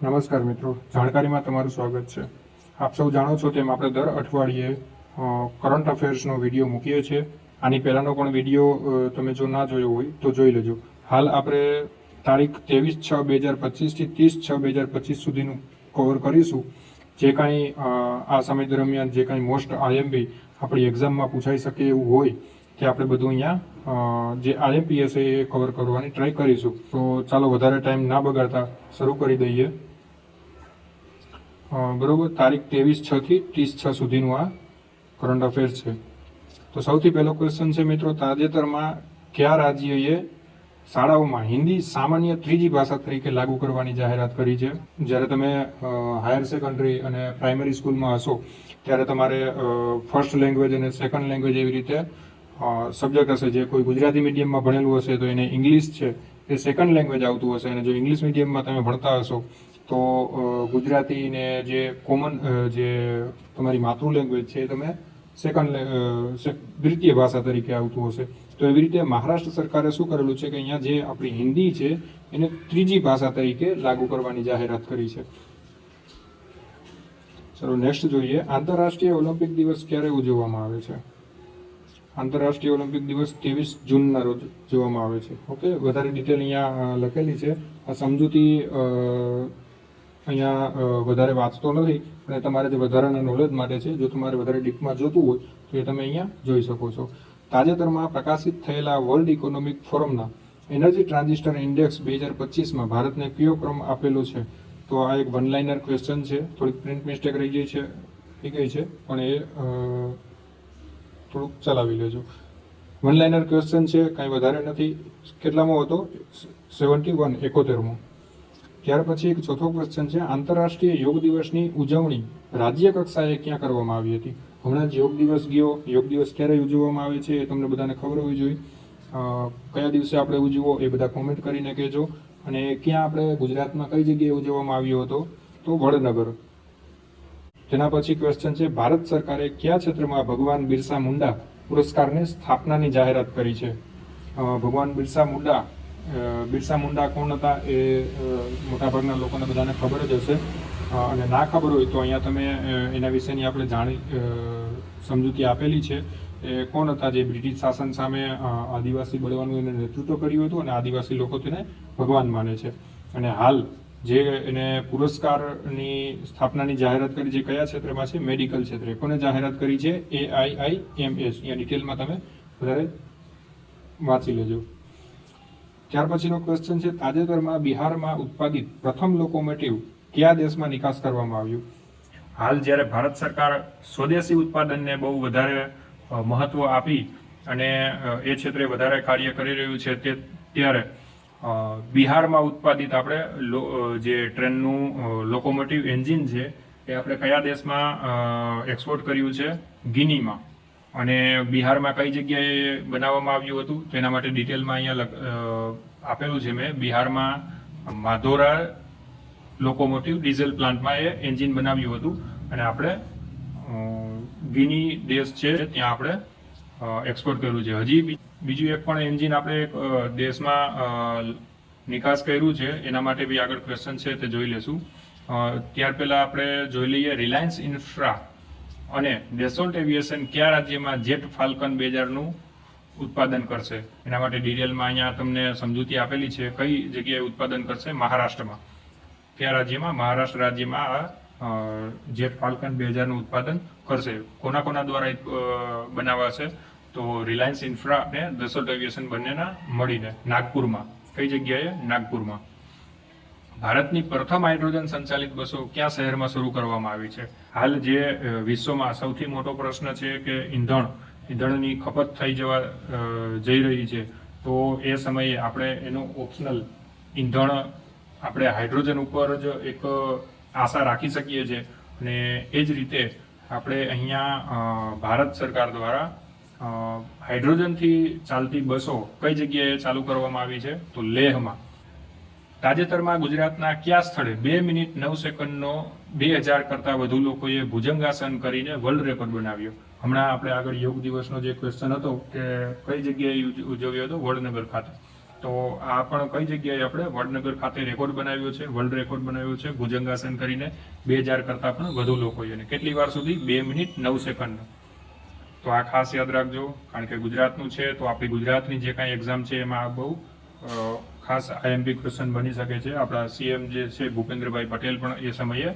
નમસ્કાર મિત્રો, જાણકારીમાં તમારું સ્વાગત છે. આપ સૌ જાણો છો તેમ આપણે દર અઠવાડિયે કરંટ અફેર્સનો વિડીયો મૂકીએ છીએ. આની પહેલાંનો પણ વિડીયો તમે જો ના જોયો હોય તો જોઈ લેજો. હાલ આપણે તારીખ 23/6/2025 થી 30/6/2025 સુધીનું કવર કરીશું. જે કાંઈ આ સમય દરમિયાન જે કાંઈ મોસ્ટ આઈએમપી આપણી એક્ઝામમાં પૂછાઈ શકે એવું હોય તે આપણે બધું અહીંયા જે આઈએમપી હશે એ કવર કરવાની ટ્રાય કરીશું. તો ચાલો વધારે ટાઈમ ના બગાડતા શરૂ કરી દઈએ. બરોબર, તારીખ 23/6 થી 30/6 સુધીનું આ કરંટ અફેર્સ છે. તો સૌથી પહેલો ક્વેશ્ચન છે મિત્રો, તાજેતરમાં કયા રાજ્યએ શાળાઓમાં હિન્દી સામાન્ય ત્રીજી ભાષા તરીકે લાગુ કરવાની જાહેરાત કરી છે? જ્યારે તમે હાયર સેકન્ડરી અને પ્રાઇમરી સ્કૂલમાં હશો ત્યારે તમારે ફર્સ્ટ લેંગ્વેજ અને સેકન્ડ લેંગ્વેજ એવી રીતે સબ્જેક્ટ હશે. જે કોઈ ગુજરાતી મીડિયમમાં ભણેલું હશે તો એને ઇંગ્લિશ છે એ સેકન્ડ લેંગ્વેજ આવતું હશે, અને જો ઇંગ્લિશ મીડિયમમાં તમે ભણતા હશો તો ગુજરાતીને જે કોમન જે તમારી માતૃ લેંગ્વેજ છે એ તમે દ્વિતીય ભાષા તરીકે આવતું હશે. તો એવી રીતે મહારાષ્ટ્ર સરકારે શું કરેલું છે કે અહીંયા જે આપણી હિન્દી છે એને ત્રીજી ભાષા તરીકે લાગુ કરવાની જાહેરાત કરી છે. ચલો નેક્સ્ટ જોઈએ, આંતરરાષ્ટ્રીય ઓલિમ્પિક દિવસ ક્યારે ઉજવવામાં આવે છે? આંતરરાષ્ટ્રીય ઓલિમ્પિક દિવસ 23 જૂનના રોજ જોવામાં આવે છે. ઓકે, વધારે ડિટેલ અહીંયા લખેલી છે. આ સમજૂતી અહીંયા વધારે વાંચતો નથી, અને તમારે જે વધારાના નોલેજ માટે છે, જો તમારે વધારે ડીપમાં જોતું હોય તો એ તમે અહીંયા જોઈ શકો છો. તાજેતરમાં પ્રકાશિત થયેલા વર્લ્ડ ઇકોનોમિક ફોરમના એનર્જી ટ્રાન્ઝિસ્ટર ઇન્ડેક્સ 2025માં ભારતને કયો ક્રમ આપેલો છે? તો આ એક વન લાઇનર ક્વેશ્ચન છે, થોડીક પ્રિન્ટ મિસ્ટેક રહી ગઈ છે પણ એ થોડુંક ચલાવી લેજો. વન લાઇનર ક્વેશ્ચન છે, કાંઈ વધારે નથી. કેટલામો હતો? 71મો. ત્યાર પછી એક ચોથો ક્વેશ્ચન છે, આંતરરાષ્ટ્રીય યોગ દિવસની ઉજવણી રાજ્ય કક્ષાએ ક્યાં કરવામાં આવી હતી? હમણાં જ યોગ દિવસ ગયો. યોગ દિવસ ક્યારે ઉજવવામાં આવે છે એ તમને બધાને ખબર હોવી જોઈએ. કયા દિવસે આપણે ઉજવો એ બધા કોમેન્ટ કરીને કહેજો. અને ક્યાં આપણે ગુજરાતમાં કઈ જગ્યાએ ઉજવવામાં આવ્યો હતો? તો વડનગર. તેના પછી ક્વેશ્ચન છે, ભારત સરકારે કયા ક્ષેત્રમાં ભગવાન બિરસા મુંડા પુરસ્કારની સ્થાપનાની જાહેરાત કરી છે? ભગવાન બિરસા મુંડા કોણ હતા એ મોટાભાગના લોકોને બધાને ખબર જ હશે, અને ના ખબર હોય તો અહીંયા તમે એના વિશેની આપણે સમજૂતી આપેલી છે. એ કોણ હતા જે બ્રિટિશ શાસન સામે આદિવાસી બળવાનું એને નેતૃત્વ કર્યું હતું, અને આદિવાસી લોકો તેને ભગવાન માને છે. અને હાલ જે એને પુરસ્કારની સ્થાપનાની જાહેરાત કરી છે કયા ક્ષેત્રમાં છે? મેડિકલ ક્ષેત્રે. કોને જાહેરાત કરી છે? AIIMS. અહીંયા ડિટેલમાં તમે વધારે વાંચી લેજો. ત્યાર પછીનો ક્વેશ્ચન છે, તાજેતરમાં બિહારમાં ઉત્પાદિત પ્રથમ લોકોમોટિવ કયા દેશમાં નિકાસ કરવામાં આવ્યું? હાલ જ્યારે ભારત સરકાર સ્વદેશી ઉત્પાદનને બહુ વધારે મહત્વ આપી અને એ ક્ષેત્રે વધારે કાર્ય કરી રહ્યું છે ત્યારે બિહારમાં ઉત્પાદિત આપણે જે ટ્રેનનું લોકોમોટિવ એન્જિન છે એ આપણે કયા દેશમાં એક્સપોર્ટ કર્યું છે? ગિનીમાં. અને બિહારમાં કઈ જગ્યાએ બનાવવામાં આવ્યું હતું તેના માટે ડિટેલમાં અહીંયા આપેલું છે મેં. બિહારમાં માધોરા લોકોમોટિવ ડીઝલ પ્લાન્ટમાં એ એન્જિન બનાવ્યું હતું, અને આપણે ગિની દેશ છે ત્યાં આપણે એક્સપોર્ટ કર્યું છે. હજી બીજું એક પણ એન્જિન આપણે એક દેશમાં નિકાસ કર્યું છે, એના માટે બી આગળ ક્વેશ્ચન છે તે જોઈ લેશું. ત્યાર પહેલા આપણે જોઈ લઈએ, રિલાયન્સ ઇન્ફ્રા અને ડેસોલ્ટ એવિએશન કયા રાજ્યમાં જેટ ફાલ્કન 2000નું ઉત્પાદન કરશે? એના માટે ડિટેલમાં અહીંયા તમને સમજૂતી આપેલી છે. કઈ જગ્યાએ ઉત્પાદન કરશે? મહારાષ્ટ્રમાં. કયા રાજ્યમાં? મહારાષ્ટ્ર રાજ્યમાં આ જેટ ફાલ્કન 2000નું ઉત્પાદન કરશે. કોના દ્વારા બનાવાશે? તો રિલાયન્સ ઇન્ફ્રા અને ડેસોલ્ટ એવિએશન બંનેના મળીને નાગપુરમાં. કઈ જગ્યાએ? નાગપુરમાં. ભારતની પ્રથમ હાઇડ્રોજન સંચાલિત બસો કયા શહેરમાં શરૂ કરવામાં આવી છે? હાલ જે વિશ્વમાં સૌથી મોટો પ્રશ્ન છે કે ઈંધણની ખપત જઈ રહી છે, તો એ સમયે આપણે એનું ઓપ્શનલ ઈંધણ આપણે હાઇડ્રોજન ઉપર જ એક આશા રાખી શકીએ છીએ. અને એ જ રીતે આપણે અહીંયા ભારત સરકાર દ્વારા હાઇડ્રોજનથી ચાલતી બસો કઈ જગ્યાએ ચાલુ કરવામાં આવી છે? તો લેહમાં. તાજેતરમાં ગુજરાતના કયા સ્થળે 2 મિનિટ 9 સેકન્ડનો 2000 કરતાં વધુ લોકોએ ભુજંગાસન કરીને વર્લ્ડ રેકોર્ડ બનાવ્યો? હમણાં આપણે આગળ યોગ દિવસનો જે ક્વેશ્ચન હતો કે કઈ જગ્યાએ ઉજવ્યો હતો? વડનગર ખાતે. તો આ પણ કઈ જગ્યાએ આપણે વડનગર ખાતે રેકોર્ડ બનાવ્યો છે, વર્લ્ડ રેકોર્ડ બનાવ્યો છે ભુજંગાસન કરીને 2000 કરતાં પણ વધુ લોકોએ. અને કેટલી વાર સુધી? 2 મિનિટ 9 સેકન્ડ. તો આ ખાસ યાદ રાખજો, કારણ કે ગુજરાતનું છે તો આપણી ગુજરાતની જે કાંઈ એક્ઝામ છે એમાં આ બહુ ખાસ આઈએમપી ક્વેશ્ચન બની શકે છે. આપણા સીએમ જે છે ભૂપેન્દ્રભાઈ પટેલ પણ એ સમયે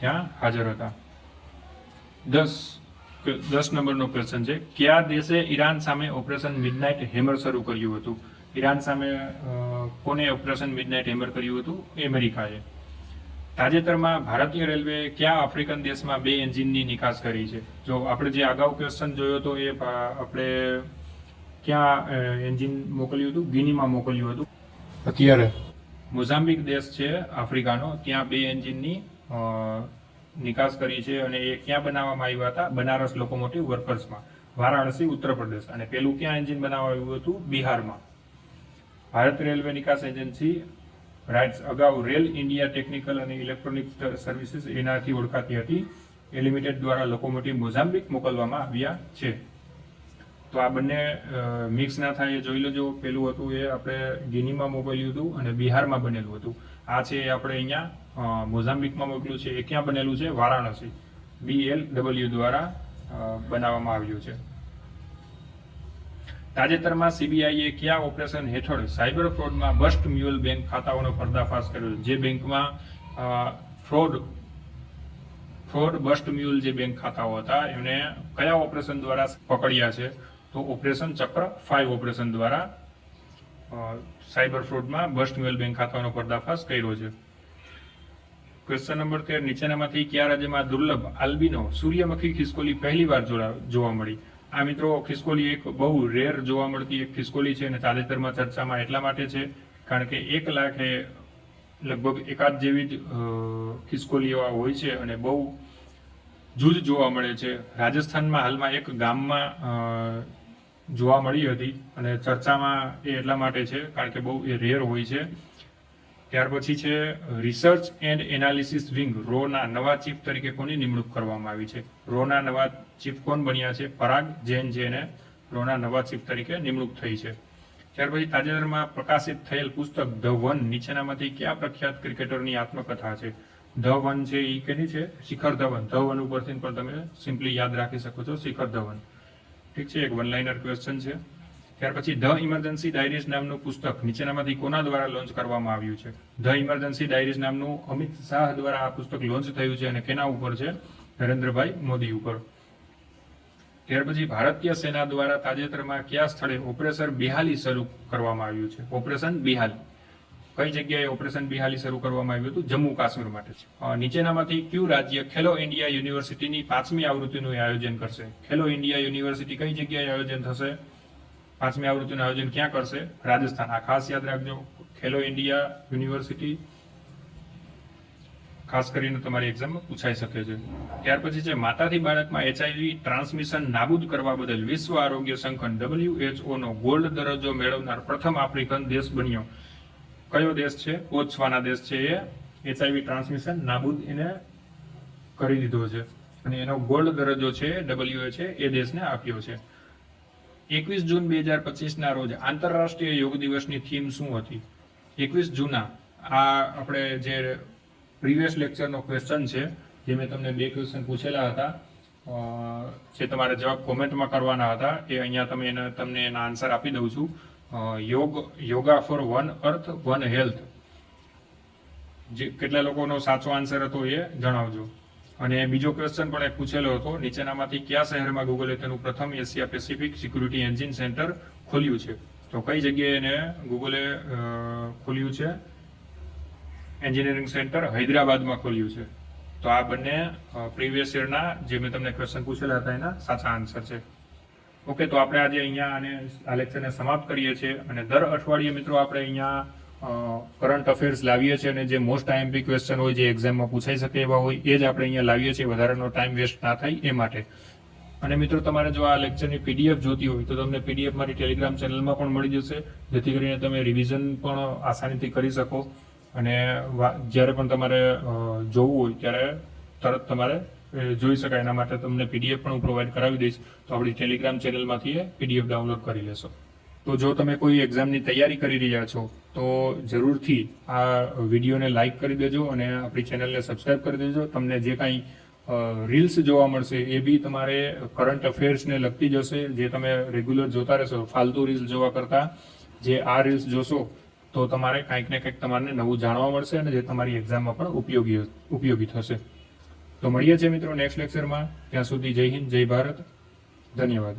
ત્યાં હાજર હતા. 10 નંબરનો ક્વેશ્ચન છે, કયા દેશે ઈરાન સામે ઓપરેશન મિડનાઇટ હેમર શરૂ કર્યું હતું? ઈરાન સામે કોને ઓપરેશન મિડનાઇટ હેમર કર્યું હતું? અમેરિકાએ. તાજેતરમાં ભારતીય રેલવે કયા આફ્રિકન દેશમાં 2 એન્જિનની નિકાસ કરી છે? જો આપણે જે અગાઉ ક્વેશ્ચન જોયો હતો એ આપણે ક્યાં એન્જિન મોકલ્યું હતું? ગિનીમાં મોકલ્યું હતું. અત્યારે મોઝામ્બિક દેશ છે આફ્રિકાનો, ત્યાં 2 એન્જિનની નિકાસ કરી છે. અને એ ક્યાં બનાવવામાં આવ્યા હતા? બનારસ લોકોમોટિવ વર્કર્સમાં, વારાણસી, ઉત્તર પ્રદેશ. અને પેલું ક્યાં એન્જિન બનાવવામાં આવ્યું હતું? બિહારમાં. ભારત રેલવે નિકાસ એજન્સી રાઇટ્સ અગાઉ રેલ ઇન્ડિયા ટેકનિકલ અને ઇલેક્ટ્રોનિક સર્વિસીસ એનાથી ઓળખાતી હતી. એ લિમિટેડ દ્વારા લોકોમોટિવ મોઝામ્બિક મોકલવામાં આવ્યા છે. તો આ બંને મિક્સ ના થાય એ જોઈ લેજો. પેલું હતું એ આપણે ગિનીમાં મોકલ્યું હતું અને બિહારમાં બનેલું હતું. આ છે એ આપણે અહીંયા મોઝામ્બિકમાં મોકલ્યું છે. એ ક્યાં બનેલું છે? વારાણસી. BLW દ્વારા બનાવવામાં આવ્યું છે. તાજેતરમાં સીબીઆઈએ કયા ઓપરેશન હેઠળ સાયબર ફ્રોડમાં બસ્ટ મ્યુલ બેંક ખાતાઓનો પર્દાફાશ કર્યો? જે બેંકમાં ફ્રોડ બસ્ટ મ્યુલ જે બેંક ખાતાઓ હતા એમને કયા ઓપરેશન દ્વારા પકડ્યા છે? તો ઓપરેશન ચક્ર 5 ઓપરેશન દ્વારા સાયબર ફ્રોડમાં બસ્ટ મ્યુલ બેંક ખાતાઓનો પર્દાફાશ કર્યો છે. ક્વેશ્ચન નંબર 13, નીચેનામાંથી કયા રાજ્યમાં દુર્લભ આલ્બિનો સૂર્યમુખી ખિસકોલી પહેલીવાર જોવા મળી? આ મિત્રો ખિસકોલી એક બહુ રેર જોવા મળતી એક ખિસકોલી છે અને તાજેતરમાં ચર્ચામાં એટલા માટે છે કારણ કે 1 લાખે લગભગ એકાદ જેવી જ ખિસકોલીઓ હોય છે અને બહુ જૂજ જોવા મળે છે. રાજસ્થાનમાં હાલમાં એક ગામમાં જોવા મળી હતી અને ચર્ચામાં એ એટલા માટે છે કારણ કે બહુ એ રેર હોય છે. ત્યાર પછી છે રિસર્ચ એન્ડ એનાલિસિસ વિંગ રોના નવા ચીફ તરીકે કોની નિમણૂક કરવામાં આવી છે? રોના નવા ચીફ કોણ બન્યા છે? પરાગ જૈન જેને રોના નવા ચીફ તરીકે નિમણૂક થઈ છે. ત્યાર પછી તાજેતરમાં પ્રકાશિત થયેલ પુસ્તક ધ વન નીચેનામાંથી કયા પ્રખ્યાત ક્રિકેટરની આત્મકથા છે? ધ વન છે એ કેની છે? શિખર ધવન. ધ વન ઉપરથી પણ તમે સિમ્પલી યાદ રાખી શકો છો, શિખર ધવન. ઠીક છે, એક વન લાઇનર ક્વેશ્ચન છે. ત્યાર પછી ધ ઇમરજન્સી ડાયરીઝ નામનું પુસ્તક નીચેનામાંથી કોના દ્વારા લોન્ચ કરવામાં આવ્યું છે? ધ ઇમરજન્સી ડાયરીઝ નામનું અમિત શાહ દ્વારા આ પુસ્તક લોન્ચ થયું છે અને કેના ઉપર છે? નરેન્દ્રભાઈ મોદી ઉપર. ત્યાર પછી ભારતીય સેના દ્વારા તાજેતરમાં કયા સ્થળે ઓપરેશન બિહાલી શરૂ કરવામાં આવ્યું છે? ઓપરેશન બિહાલી. કઈ જગ્યાએ ઓપરેશન બિહાલી શરૂ કરવામાં આવ્યું હતું? જમ્મુ કાશ્મીર માટે છે. નીચેનામાંથી કયું રાજ્ય ખેલો ઇન્ડિયા યુનિવર્સિટીની 5મી આવૃત્તિનું આયોજન કરશે? ખેલો ઇન્ડિયા યુનિવર્સિટી કઈ જગ્યાએ આયોજન થશે? 5મી આવૃત્તિનું આયોજન ક્યાં કરશે? રાજસ્થાન. આ ખાસ યાદ રાખજો, ખેલો ઇન્ડિયા યુનિવર્સિટી ખાસ કરીને તમારી એક્ઝામમાં પૂછાઈ શકે છે. ત્યાર પછી છે માતાથી બાળકમાં HIV ટ્રાન્સમિશન નાબૂદ કરવા બદલ વિશ્વ આરોગ્ય સંગઠન WHO નો ગોલ્ડ દરજ્જો મેળવનાર પ્રથમ આફ્રિકન દેશ બન્યો. કયો દેશ છે? બોત્સવાના દેશ છે. એ HIV ટ્રાન્સમિશન નાબૂદ એને કરી દીધો છે અને એનો ગોલ્ડ દરજ્જો છે WHO છે એ દેશને આપ્યો છે. 21 જૂન 2025 ના રોજ આંતરરાષ્ટ્રીય યોગ દિવસની થીમ શું હતી? 21 જૂના આ આપણે જે પ્રીવિયસ લેક્ચરનો ક્વેશ્ચન છે જે મેં તમને 2 ક્વેશ્ચન પૂછેલા હતા, જે તમારે જવાબ કોમેન્ટમાં કરવાના હતા એ અહીંયા તમને એના આન્સર આપી દઉં છું. Yoga for one earth one health. જે કેટલા લોકોનો સાચો આન્સર હતો એ જણાવજો. અને બીજો ક્વેશ્ચન પણ એક પૂછેલો હતો, નીચેનામાંથી કયા શહેરમાં ગૂગલે તેનું પ્રથમ Asia Pacific security engine centre ખોલ્યું છે? તો કઈ જગ્યાએ એને ગૂગલે ખોલ્યું છે? એન્જિનિયરિંગ સેન્ટર હૈદરાબાદમાં ખોલ્યું છે. તો આ બંને પ્રીવિયસ યરના જે મેં તમને ક્વેશ્ચન પૂછેલા હતા એના સાચા આન્સર છે. ઓકે, તો આપણે આજે અહીંયા આ લેક્ચરને સમાપ્ત કરીએ છીએ અને દર અઠવાડિયે મિત્રો આપણે અહીંયા કરંટ અફેર્સ લાવીએ છીએ અને જે મોસ્ટ આઈએમપી ક્વેશ્ચન હોય જે એક્ઝામમાં પૂછાઈ શકે એવા હોય એ જ આપણે અહીંયા લાવીએ છીએ, વધારાનો ટાઈમ વેસ્ટ ના થાય એ માટે. અને મિત્રો તમારે જો આ લેક્ચરની PDF જોતી હોય તો તમને PDF મારી ટેલિગ્રામ ચેનલમાં પણ મળી જશે, જેથી કરીને તમે રિવિઝન પણ આસાનીથી કરી શકો અને જ્યારે પણ તમારે જોવું હોય ત્યારે તરત તમારે જોઈ શકાય. એના માટે તમને PDF પણ હું પ્રોવાઈડ કરાવી દઈશ, તો આપણી ટેલિગ્રામ ચેનલમાંથી એ PDF ડાઉનલોડ કરી લેશો. તો જો તમે કોઈ એક્ઝામની તૈયારી કરી રહ્યા છો તો જરૂરથી આ વિડીયોને લાઈક કરી દેજો અને આપણી ચેનલને સબસ્ક્રાઇબ કરી દેજો. તમને જે કાંઈ રીલ્સ જોવા મળશે એ બી તમારે કરંટ અફેર્સને લગતી જ હશે, જે તમે રેગ્યુલર જોતા રહેશો. ફાલતુ રીલ્સ જોવા કરતાં જે આ રીલ્સ જોશો તો તમારે કાંઈક ને કંઈક તમારે નવું જાણવા મળશે અને જે તમારી એક્ઝામમાં પણ ઉપયોગી થશે. તો મળીએ છીએ મિત્રો નેક્સ્ટ લેક્ચરમાં. ત્યાં સુધી જય હિન્દ, જય ભારત, ધન્યવાદ.